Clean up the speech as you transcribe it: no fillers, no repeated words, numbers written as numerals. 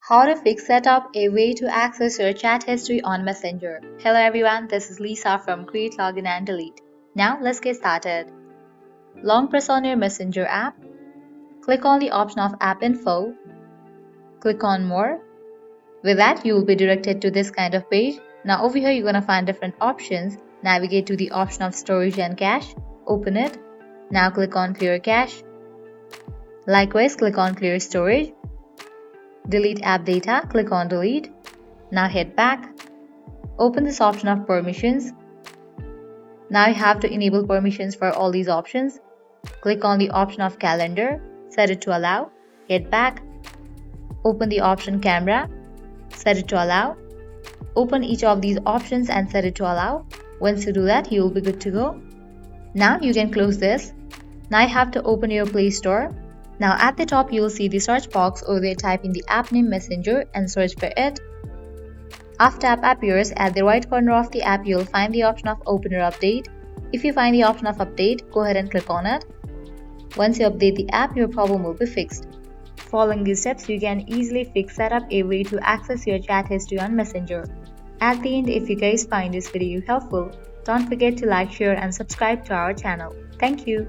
How to fix setup a way to access your chat history on Messenger. Hello everyone, this is Lisa from Create Login and Delete. Now let's get started. Long press on your Messenger app. Click on the option of App Info. Click on More. With that, you will be directed to this kind of page. Now over here you're going to find different options. Navigate to the option of Storage and Cache. Open it. Now click on Clear Cache. Likewise, click on Clear Storage. Delete app data, click on delete. Now hit back. Open this option of permissions. Now you have to enable permissions for all these options. Click on the option of calendar, set it to allow, hit back. Open the option camera, set it to allow. Open each of these options and set it to allow. Once you do that, you will be good to go. Now you can close this. Now you have to open your Play Store. Now at the top you will see the search box. Over there type in the app name Messenger and search for it. After app appears, at the right corner of the app you will find the option of open or update. If you find the option of update, go ahead and click on it. Once you update the app, your problem will be fixed. Following these steps, you can easily fix setup a way to access your chat history on Messenger. At the end, if you guys find this video helpful, don't forget to like, share and subscribe to our channel. Thank you.